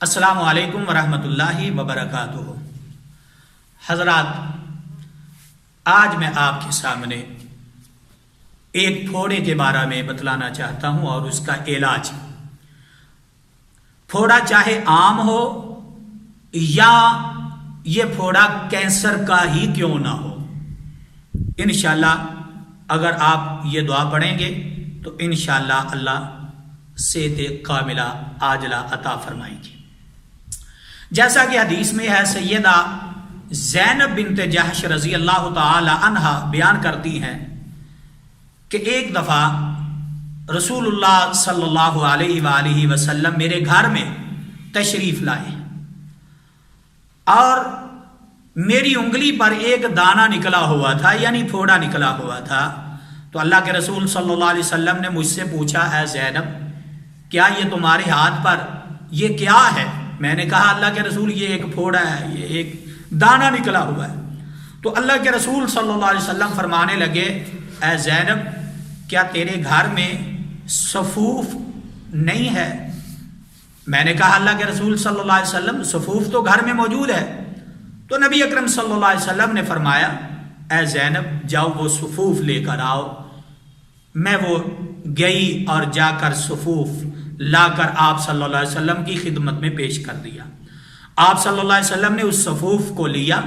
السلام علیکم ورحمۃ اللہ وبرکاتہ۔ حضرات، آج میں آپ کے سامنے ایک پھوڑے کے بارے میں بتلانا چاہتا ہوں اور اس کا علاج۔ پھوڑا چاہے عام ہو یا یہ پھوڑا کینسر کا ہی کیوں نہ ہو، انشاءاللہ اگر آپ یہ دعا پڑھیں گے تو انشاءاللہ اللہ صحت کاملہ عاجلہ عطا فرمائیں گے۔ جیسا کہ حدیث میں ہے، سیدہ زینب بنت جحش رضی اللہ تعالی عنہا بیان کرتی ہیں کہ ایک دفعہ رسول اللہ صلی اللہ علیہ وآلہ وسلم میرے گھر میں تشریف لائے اور میری انگلی پر ایک دانہ نکلا ہوا تھا، یعنی پھوڑا نکلا ہوا تھا۔ تو اللہ کے رسول صلی اللہ علیہ وسلم نے مجھ سے پوچھا، اے زینب، کیا یہ تمہارے ہاتھ پر یہ کیا ہے؟ میں نے کہا، اللہ کے رسول یہ ایک پھوڑا ہے، یہ ایک دانہ نکلا ہوا ہے۔ تو اللہ کے رسول صلی اللہ علیہ وسلم فرمانے لگے، اے زینب، کیا تیرے گھر میں صفوف نہیں ہے؟ میں نے کہا، اللہ کے رسول صلی اللہ علیہ وسلم صفوف تو گھر میں موجود ہے۔ تو نبی اکرم صلی اللہ علیہ وسلم نے فرمایا، اے زینب، جاؤ وہ صفوف لے کر آؤ۔ میں وہ گئی اور جا کر صفوف لا کر آپ صلی اللہ علیہ وسلم کی خدمت میں پیش کر دیا۔ آپ صلی اللہ علیہ وسلم نے اس صفوف کو لیا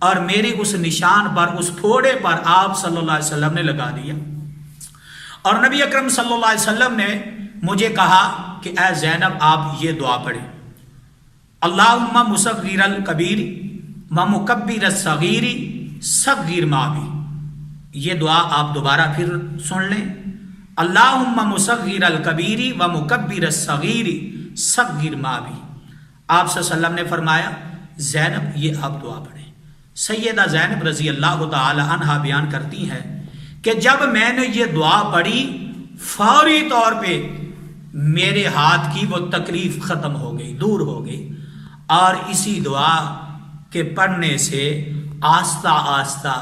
اور میرے اس نشان پر، اس پھوڑے پر آپ صلی اللہ علیہ وسلم نے لگا دیا، اور نبی اکرم صلی اللہ علیہ وسلم نے مجھے کہا کہ اے زینب، آپ یہ دعا پڑھیں، اللہم مصغر الکبیر و مکبر الصغیر صغر ما بی۔ یہ دعا آپ دوبارہ پھر سن لیں، اللہم مصغر الکبیر و مکبر الصغیر صغر ما بی۔ آپ صلی اللہ علیہ وسلم نے فرمایا، زینب یہ آپ دعا پڑھیں۔ سیدہ زینب رضی اللہ تعالی عنہا بیان کرتی ہیں کہ جب میں نے یہ دعا پڑھی، فوری طور پہ میرے ہاتھ کی وہ تکلیف ختم ہو گئی، دور ہو گئی، اور اسی دعا کے پڑھنے سے آہستہ آہستہ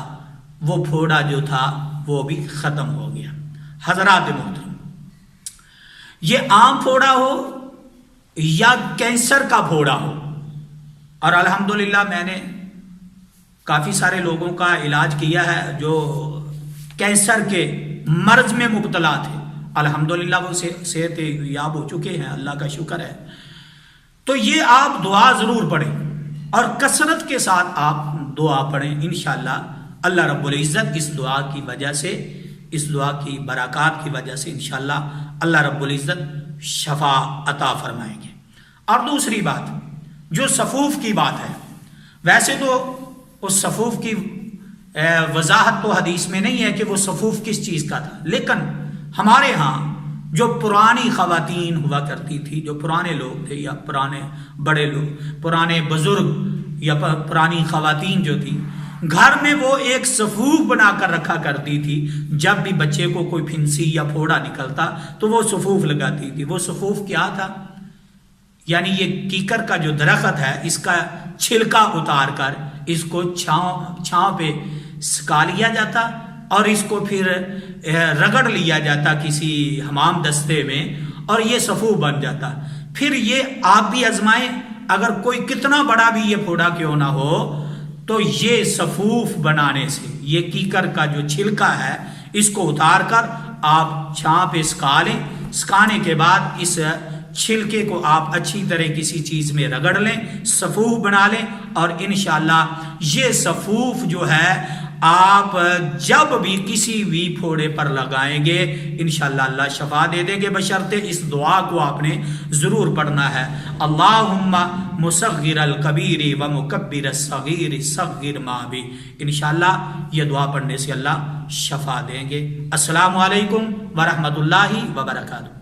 وہ پھوڑا جو تھا وہ بھی ختم ہو گیا۔ حضرات محترم، یہ عام پھوڑا ہو یا کینسر کا پھوڑا ہو، اور الحمدللہ میں نے کافی سارے لوگوں کا علاج کیا ہے جو کینسر کے مرض میں مبتلا تھے، الحمدللہ وہ صحت یاب ہو چکے ہیں، اللہ کا شکر ہے۔ تو یہ آپ دعا ضرور پڑھیں اور کثرت کے ساتھ آپ دعا پڑھیں، انشاءاللہ اللہ رب العزت اس دعا کی وجہ سے، اس دعا کی برکات کی وجہ سے انشاءاللہ اللہ رب العزت شفا عطا فرمائیں گے۔ اور دوسری بات، جو صفوف کی بات ہے، ویسے تو اس صفوف کی وضاحت تو حدیث میں نہیں ہے کہ وہ صفوف کس چیز کا تھا، لیکن ہمارے ہاں جو پرانی خواتین ہوا کرتی تھی، جو پرانے لوگ تھے یا پرانے بڑے لوگ، پرانے بزرگ یا پرانی خواتین جو تھی، گھر میں وہ ایک صفوف بنا کر رکھا کرتی تھی۔ جب بھی بچے کو کوئی پھنسی یا پھوڑا نکلتا تو وہ صفوف لگاتی تھی۔ وہ صفوف کیا تھا؟ یعنی یہ کیکر کا جو درخت ہے، اس کا چھلکا اتار کر اس کو چھاؤں پہ سکھا لیا جاتا اور اس کو پھر رگڑ لیا جاتا کسی حمام دستے میں، اور یہ صفوف بن جاتا۔ پھر یہ آپ بھی آزمائیں، اگر کوئی کتنا بڑا بھی یہ پھوڑا کیوں نہ ہو، تو یہ صفوف بنانے سے، یہ کیکر کا جو چھلکا ہے، اس کو اتار کر آپ چھاں پہ سکھا لیں۔ سکھانے کے بعد اس چھلکے کو آپ اچھی طرح کسی چیز میں رگڑ لیں، صفوف بنا لیں، اور انشاءاللہ یہ صفوف جو ہے آپ جب بھی کسی بھی پھوڑے پر لگائیں گے، انشاءاللہ اللہ شفا دے دیں گے، بشرطے اس دعا کو آپ نے ضرور پڑھنا ہے، اللہم مصغر الکبیر و مکبر الصغیر صغر ما بی۔ انشاءاللہ یہ دعا پڑھنے سے اللہ شفا دیں گے۔ السلام علیکم ورحمۃ اللہ وبرکاتہ۔